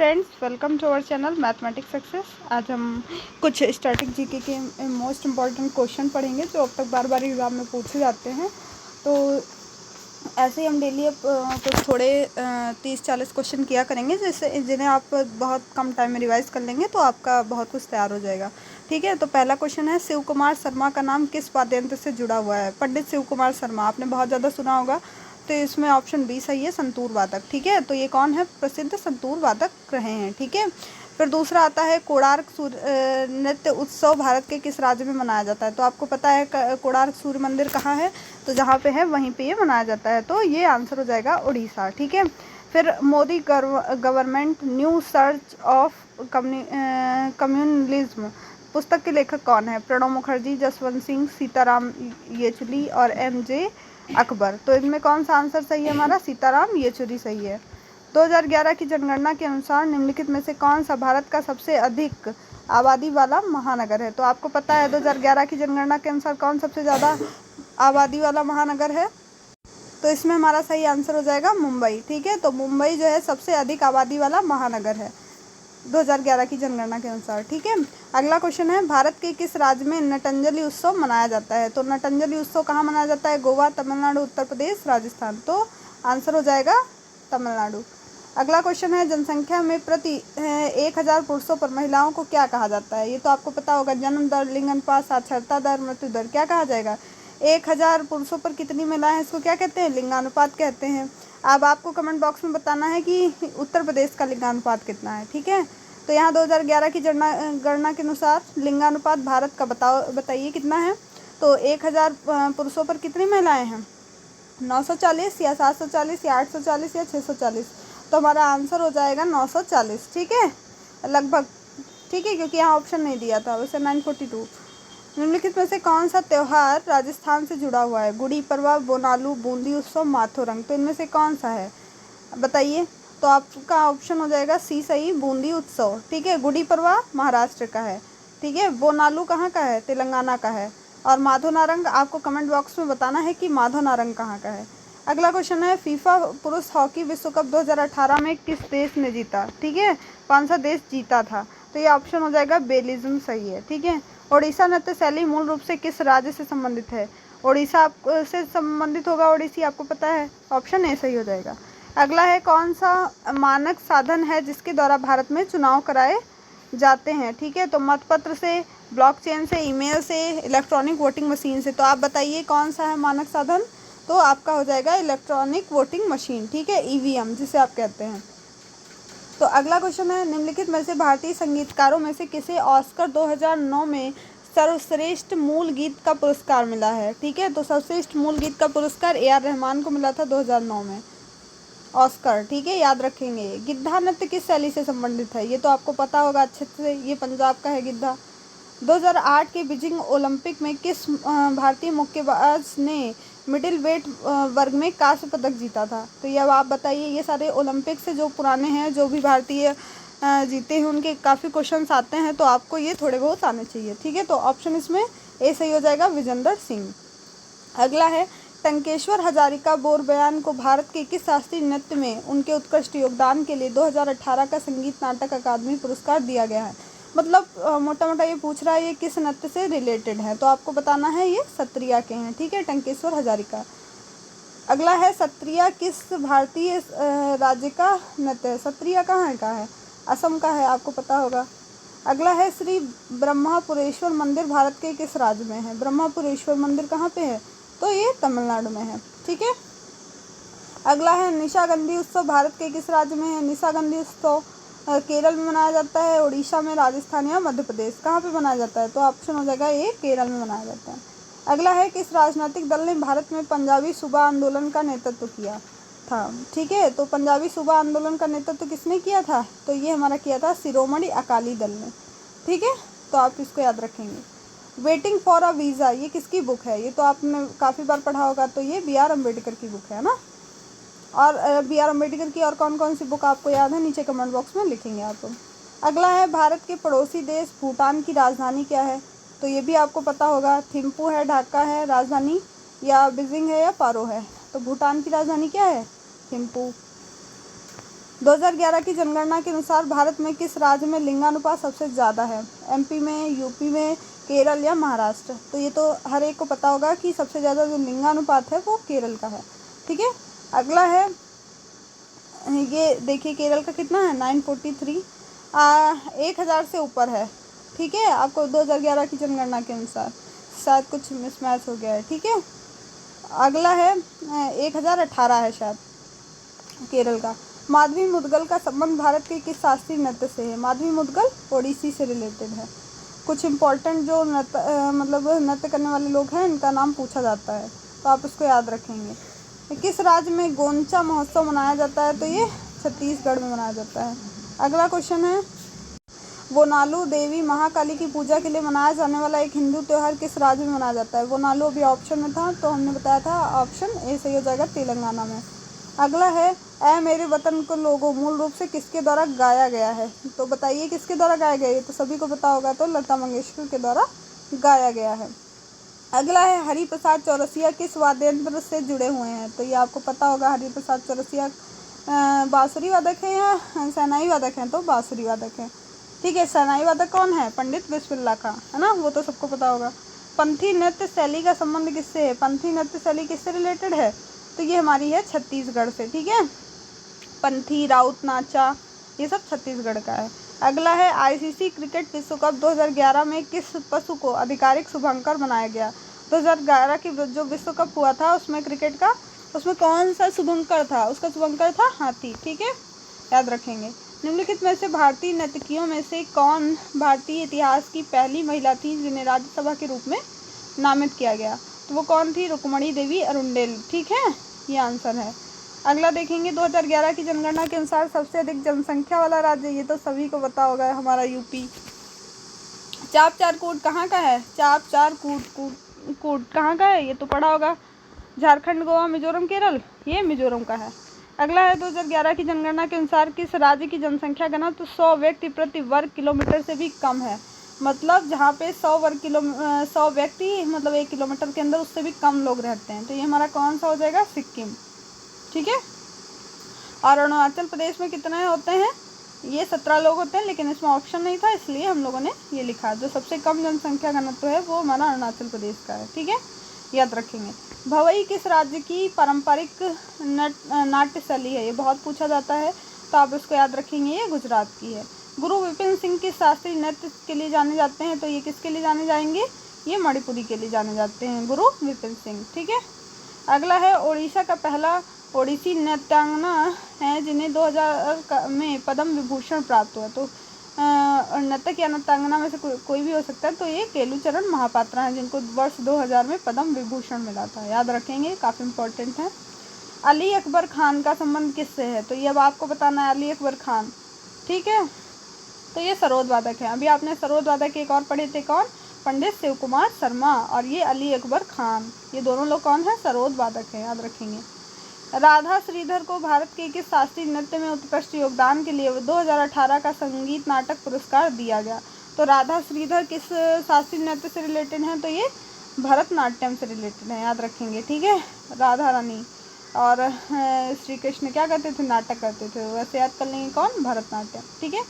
Friends, welcome to our channel mathematics success. आज हम कुछ स्टैटिक जीके के मोस्ट इम्पॉर्टेंट क्वेश्चन पढ़ेंगे जो अब तक बार बार एग्ज़ाम में पूछे जाते हैं। तो ऐसे ही हम डेली अब कुछ थोड़े 30-40 क्वेश्चन किया करेंगे, जिससे जिन्हें आप बहुत कम टाइम में रिवाइज कर लेंगे तो आपका बहुत कुछ तैयार हो जाएगा। ठीक है, तो पहला क्वेश्चन है, शिव कुमार शर्मा का नाम किस वाद्ययंत्र से जुड़ा हुआ है? पंडित शिव कुमार शर्मा, आपने बहुत ज़्यादा सुना होगा, तो इसमें ऑप्शन बी सही है, संतूर वादक। ठीक है, तो ये कौन है? प्रसिद्ध संतूर वादक रहे हैं। ठीक है, फिर दूसरा आता है, कोणार्क सूर्य नृत्य उत्सव भारत के किस राज्य में मनाया जाता है? तो आपको पता है कोणार्क सूर्य मंदिर कहाँ है, तो जहाँ पे है वहीं पे ये मनाया जाता है, तो ये आंसर हो जाएगा उड़ीसा। ठीक है, फिर Modi government new search of communalism पुस्तक के लेखक कौन है? प्रणब मुखर्जी, जसवंत सिंह, सीताराम येचुरी और एम.जे. अकबर। तो इनमें कौन सा आंसर सही है? हमारा सीताराम येचुरी सही है। 2011 की जनगणना के अनुसार निम्नलिखित में से कौन सा भारत का सबसे अधिक आबादी वाला महानगर है? तो आपको पता है 2011 की जनगणना के अनुसार कौन सबसे ज़्यादा आबादी वाला महानगर है? तो इसमें हमारा सही आंसर हो जाएगा मुंबई। ठीक है, तो मुंबई जो है सबसे अधिक आबादी वाला महानगर है 2011 की जनगणना के अनुसार। ठीक है, अगला क्वेश्चन है, भारत के किस राज्य में नटंजलि उत्सव मनाया जाता है? तो नटंजलि उत्सव कहाँ मनाया जाता है? गोवा, तमिलनाडु, उत्तर प्रदेश, राजस्थान। तो आंसर हो जाएगा तमिलनाडु। अगला क्वेश्चन है, जनसंख्या में प्रति 1000 पुरुषों पर महिलाओं को क्या कहा जाता है? ये तो आपको पता होगा, जन्म दर, लिंग अनुपात, साक्षरता दर, मृत्यु दर। क्या कहा जाएगा? 1000 पुरुषों पर कितनी महिलाएं हैं, इसको क्या कहते हैं? लिंगानुपात कहते हैं। अब आपको कमेंट बॉक्स में बताना है कि उत्तर प्रदेश का लिंगानुपात कितना है। ठीक है, तो यहाँ 2011 की गणना के अनुसार लिंगानुपात भारत का बताइए कितना है? तो 1000 पुरुषों पर कितनी महिलाएं हैं? 940 या 740 या 840 या 640। तो हमारा आंसर हो जाएगा 940। ठीक है, लगभग। ठीक है, क्योंकि यहाँ ऑप्शन नहीं दिया था, वैसे 942। निम्नलिखित में से कौन सा त्यौहार राजस्थान से जुड़ा हुआ है? गुड़ी पड़वा, बोनालू, बूंदी उत्सव, माथोरंग। तो इनमें से कौन सा है, बताइए? तो आपका ऑप्शन हो जाएगा सी सही, बूंदी उत्सव। ठीक है, गुड़ी पड़वा महाराष्ट्र का है। ठीक है, बोनालू कहाँ का है? तेलंगाना का है। और माधोनारंग आपको कमेंट बॉक्स में बताना है कि माधोनारंग कहाँ का है। अगला क्वेश्चन है, फीफा पुरुष हॉकी विश्व कप 2018 में किस देश ने जीता? ठीक है, कौन सा देश जीता था? तो ये ऑप्शन हो जाएगा बेल्जियम सही है। ठीक है, ओडिशा नृत्य शैली मूल रूप से किस राज्य से संबंधित है? ओडिशा से संबंधित होगा ओडिसी, आपको पता है, ऑप्शन ए सही हो जाएगा। अगला है, कौन सा मानक साधन है जिसके द्वारा भारत में चुनाव कराए जाते हैं? ठीक है, तो मतपत्र से, ब्लॉकचेन से, ईमेल से, इलेक्ट्रॉनिक वोटिंग मशीन से। तो आप बताइए कौन सा है मानक साधन? तो आपका हो जाएगा इलेक्ट्रॉनिक वोटिंग मशीन। ठीक है, ईवीएम जिसे आप कहते हैं। तो अगला क्वेश्चन है, निम्नलिखित में से भारतीय संगीतकारों में से किसे ऑस्कर 2009 में सर्वश्रेष्ठ मूल गीत का पुरस्कार मिला है? ठीक है, तो सर्वश्रेष्ठ मूल गीत का पुरस्कार ए.आर. रहमान को मिला था 2009 में, ऑस्कर। ठीक है, याद रखेंगे। गिद्धा नृत्य किस शैली से संबंधित है? ये तो आपको पता होगा अच्छे से, ये पंजाब का है गिद्धा। 2008 के बीजिंग ओलंपिक में किस भारतीय मुक्केबाज ने मिडिल वेट वर्ग में कांस्य पदक जीता था? तो ये अब आप बताइए। ये सारे ओलंपिक से जो पुराने हैं, जो भी भारतीय जीते हैं, उनके काफ़ी क्वेश्चंस आते हैं, तो आपको ये थोड़े बहुत आने चाहिए। ठीक है, तो ऑप्शन इसमें ए सही हो जाएगा, विजेंदर सिंह। अगला है, टंकेश्वर हजारिका बोरबयान को भारत के किस शास्त्रीय नृत्य में उनके उत्कृष्ट योगदान के लिए 2018 का संगीत नाटक अकादमी पुरस्कार दिया गया है? मतलब मोटा मोटा ये पूछ रहा है ये किस नृत्य से रिलेटेड है, तो आपको बताना है ये सत्रिया के हैं। ठीक है, टंकेश्वर हजारिका। अगला है, सत्रिया किस भारतीय राज्य का नृत्य है? सत्रिया कहाँ का है? असम का है, आपको पता होगा। अगला है, श्री ब्रह्मापुरेश्वर मंदिर भारत के किस राज्य में है? ब्रह्मापुरेश्वर मंदिर कहाँ पे है? तो ये तमिलनाडु में है। ठीक है, अगला है, निशागंधी उत्सव भारत के किस राज्य में है? निशागंधी उत्सव केरल में मनाया जाता है, उड़ीसा में, राजस्थान या मध्य प्रदेश। कहाँ पे मनाया जाता है? तो ऑप्शन हो जाएगा ये, केरल में मनाया जाता है। अगला है, किस राजनीतिक दल ने भारत में पंजाबी सूबा आंदोलन का नेतृत्व किया था? ठीक है, तो पंजाबी सूबा आंदोलन का नेतृत्व किसने किया था? तो ये हमारा किया था शिरोमणि अकाली दल ने। ठीक है, तो आप इसको याद रखेंगे। वेटिंग फॉर अ वीज़ा ये किसकी बुक है? ये तो आपने काफ़ी बार पढ़ा होगा, तो ये B.R. अम्बेडकर की बुक है ना। और B.R. अम्बेडकर की और कौन कौन सी बुक आपको याद है, नीचे कमेंट बॉक्स में लिखेंगे आप। अगला है, भारत के पड़ोसी देश भूटान की राजधानी क्या है? तो ये भी आपको पता होगा, थिम्पू है, ढाका है राजधानी, या बीजिंग है, या पारो है। तो भूटान की राजधानी क्या है? थिम्पू। 2011 की जनगणना के अनुसार भारत में किस राज्य में लिंगानुपात सबसे ज़्यादा है? एमपी में, यूपी में, केरल या महाराष्ट्र? तो ये तो हर एक को पता होगा कि सबसे ज़्यादा जो लिंगानुपात है वो केरल का है। ठीक है, अगला है, ये देखिए केरल का कितना है, 943, 1000 से ऊपर है। ठीक है, आपको 2011 की जनगणना के अनुसार शायद कुछ मिसमैच हो गया है। ठीक है, अगला है 1018 है शायद केरल का। माधवी मुद्गल का संबंध भारत के किस शास्त्रीय नृत्य से है? माधवी मुद्गल ओडिसी से रिलेटेड है। कुछ इम्पोर्टेंट जो नृत्य करने वाले लोग हैं इनका नाम पूछा जाता है, तो आप इसको याद रखेंगे। किस राज्य में गोंचा महोत्सव मनाया जाता है? तो ये छत्तीसगढ़ में मनाया जाता है। अगला क्वेश्चन है, वोनालू देवी महाकाली की पूजा के लिए मनाया जाने वाला एक हिंदू त्यौहार किस राज्य में मनाया जाता है? वोनालू अभी ऑप्शन में था तो हमने बताया था ऑप्शन ए सही हो जाएगा, तेलंगाना में। अगला है, ऐ मेरे वतन को लोगों मूल रूप से किसके द्वारा गाया गया है? तो बताइए किसके द्वारा गाया गया है? तो सभी को पता होगा, तो लता मंगेशकर के द्वारा गाया गया है। अगला है, हरिप्रसाद चौरसिया किस वाद्ययंत्र से जुड़े हुए हैं? तो ये आपको पता होगा, हरिप्रसाद चौरसिया बांसुरी वादक है या शहनाई वादक हैं? तो बांसुरी वादक हैं। ठीक है, शहनाई वादक कौन है? पंडित बिस्मिल्लाह खां, है ना, वो तो सबको पता होगा। पंथी नृत्य शैली का संबंध किससे है? पंथी नृत्य शैली किससे रिलेटेड है? तो ये हमारी है छत्तीसगढ़ से। ठीक है, पंथी, राउत, नाचा, ये सब छत्तीसगढ़ का है। अगला है, आईसीसी क्रिकेट विश्व कप 2011 में किस पशु को आधिकारिक शुभंकर बनाया गया? 2011 की जो विश्व कप हुआ था उसमें क्रिकेट का, उसमें कौन सा शुभंकर था? उसका शुभंकर था हाथी। ठीक है, याद रखेंगे। निम्नलिखित में से भारतीय नर्तकियों में से कौन भारतीय इतिहास की पहली महिला थी जिन्हें राज्यसभा के रूप में नामित किया गया? तो वो कौन थी? रुक्मणी देवी अरुंडेल। ठीक है, ये आंसर है। अगला देखेंगे, 2011 की जनगणना के अनुसार सबसे अधिक जनसंख्या वाला राज्य, ये तो सभी को पता होगा, हमारा यूपी। चाप चार कूट कहाँ का है? चाप चार कूट कहाँ का है? ये तो पढ़ा होगा, झारखंड, गोवा, मिजोरम, केरल, ये मिजोरम का है। अगला है, 2011 की जनगणना के अनुसार किस राज्य की जनसंख्या घनत्व 100 व्यक्ति प्रति वर्ग किलोमीटर से भी कम है? मतलब जहाँ पे 100 व्यक्ति मतलब 1 किलोमीटर के अंदर उससे भी कम लोग रहते हैं, तो ये हमारा कौन सा हो जाएगा? सिक्किम। ठीक है, और अरुणाचल प्रदेश में कितने होते हैं? ये 17 लोग होते हैं, लेकिन इसमें ऑप्शन नहीं था इसलिए हम लोगों ने ये लिखा। जो सबसे कम जनसंख्या घनत्व है वो हमारा अरुणाचल प्रदेश का है। ठीक है, याद रखेंगे। भवई किस राज्य की पारंपरिक नाट्य शैली है? ये बहुत पूछा जाता है, तो आप इसको याद रखेंगे, ये गुजरात की है। गुरु विपिन सिंह किस शास्त्रीय नृत्य के लिए जाने जाते हैं? तो ये किसके लिए जाने जाएंगे? ये मणिपुरी के लिए जाने जाते हैं, गुरु विपिन सिंह। ठीक है, अगला है, ओडिशा का पहला ओडिसी नृत्यांगना है जिन्हें 2000 में पद्म विभूषण प्राप्त हुआ। तो नर्तक या नृत्यांगना में से कोई भी हो सकता है, तो ये केलुचरण महापात्रा हैं जिनको वर्ष 2000 में पद्म विभूषण मिला था। याद रखेंगे, काफ़ी इंपॉर्टेंट है। अली अकबर खान का संबंध किससे है? तो ये अब आपको बताना है, अली अकबर खान। ठीक है, तो ये सरोद वादक है। अभी आपने सरोद वादक एक और पढ़े थे, कौन? पंडित शिव कुमार शर्मा, और ये अली अकबर खान, ये दोनों लोग कौन है? सरोद वादक है, याद रखेंगे। राधा श्रीधर को भारत के किस शास्त्रीय नृत्य में उत्कृष्ट योगदान के लिए 2018 का संगीत नाटक पुरस्कार दिया गया? तो राधा श्रीधर किस शास्त्रीय नृत्य से रिलेटेड हैं? तो ये भरतनाट्यम से रिलेटेड है, याद रखेंगे। ठीक है, राधा रानी और श्री कृष्ण क्या करते थे? नाटक करते थे, वैसे याद कर लेंगे, कौन? भरतनाट्यम। ठीक है,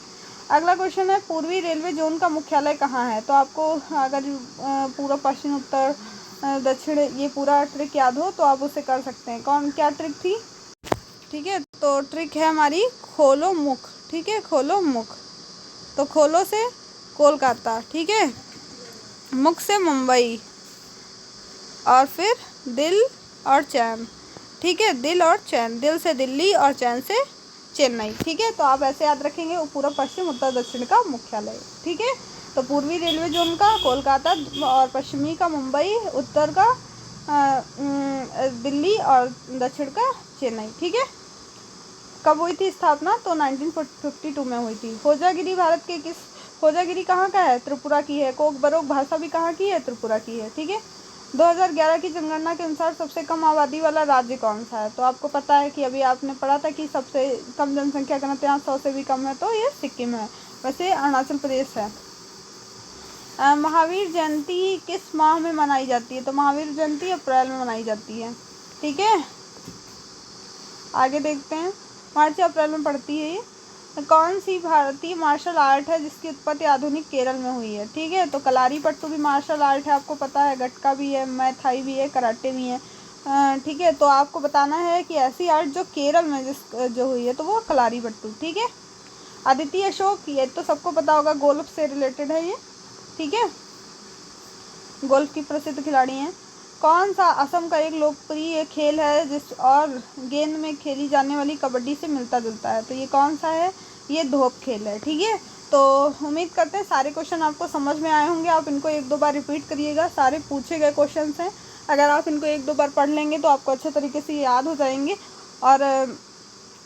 अगला क्वेश्चन है, पूर्वी रेलवे जोन का मुख्यालय कहाँ है? तो आपको अगर पूर्व, पश्चिम, उत्तर, दक्षिण ये पूरा ट्रिक याद हो तो आप उसे कर सकते हैं। कौन, क्या ट्रिक थी? ठीक है, तो ट्रिक है हमारी खोलो मुख। ठीक है, खोलो मुख, तो खोलो से कोलकाता, ठीक है, मुख से मुंबई, और फिर दिल और चैन। ठीक है, दिल और चैन, दिल से दिल्ली और चैन से चेन्नई। ठीक है, तो आप ऐसे याद रखेंगे, पूर्व, पश्चिम, उत्तर, दक्षिण का मुख्यालय। ठीक है, तो पूर्वी रेलवे जोन का कोलकाता, और पश्चिमी का मुंबई, उत्तर का दिल्ली और दक्षिण का चेन्नई। ठीक है, कब हुई थी स्थापना? तो 1952 में हुई थी। खोजागिरी भारत के किस, खोजागिरी कहाँ का है? त्रिपुरा की है। कोकबरोक भाषा भी कहाँ की है? त्रिपुरा की है। ठीक है, 2011 की जनगणना के अनुसार सबसे कम आबादी वाला राज्य कौन सा है? तो आपको पता है कि अभी आपने पढ़ा था कि सबसे कम जनसंख्या घनत्व यहाँ 100 से भी कम है, तो ये सिक्किम है, वैसे अरुणाचल प्रदेश है। महावीर जयंती किस माह में मनाई जाती है? तो महावीर जयंती अप्रैल में मनाई जाती है। ठीक है, आगे देखते हैं, मार्च या अप्रैल में पड़ती है ये। कौन सी भारतीय मार्शल आर्ट है जिसकी उत्पत्ति आधुनिक केरल में हुई है? ठीक है, तो कलारी पट्टू भी मार्शल आर्ट है, आपको पता है, गटका भी है, मैथाई भी है, कराटे भी है। ठीक है, तो आपको बताना है कि ऐसी आर्ट जो केरल में जो हुई है तो वो कलारी पट्टू। ठीक है, अदिति अशोक, ये तो सबको पता होगा, गोल्फ से रिलेटेड है ये। ठीक है, गोल्फ की प्रसिद्ध खिलाड़ी हैं। कौन सा असम का एक लोकप्रिय खेल है जिस और गेंद में खेली जाने वाली कबड्डी से मिलता जुलता है? तो ये कौन सा है? ये धोप खेल है। ठीक है, तो उम्मीद करते हैं सारे क्वेश्चन आपको समझ में आए होंगे। आप इनको 1-2 बार रिपीट करिएगा, सारे पूछे गए क्वेश्चन हैं। अगर आप इनको 1-2 बार पढ़ लेंगे तो आपको अच्छे तरीके से याद हो जाएंगे और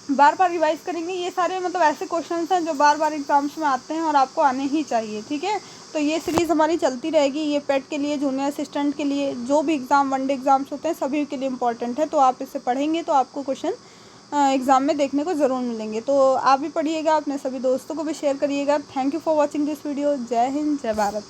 बार बार रिवाइज करेंगे। ये सारे मतलब ऐसे क्वेश्चंस हैं जो बार बार एग्जाम्स में आते हैं और आपको आने ही चाहिए। ठीक है, तो ये सीरीज़ हमारी चलती रहेगी। ये पेट के लिए, जूनियर असिस्टेंट के लिए, जो भी एग्ज़ाम, वनडे एग्ज़ाम्स होते हैं सभी के लिए इम्पॉर्टेंट है। तो आप इसे पढ़ेंगे तो आपको क्वेश्चन एग्ज़ाम में देखने को ज़रूर मिलेंगे। तो आप भी पढ़िएगा, अपने सभी दोस्तों को भी शेयर करिएगा। Thank you for watching this video. जय हिंद, जय भारत।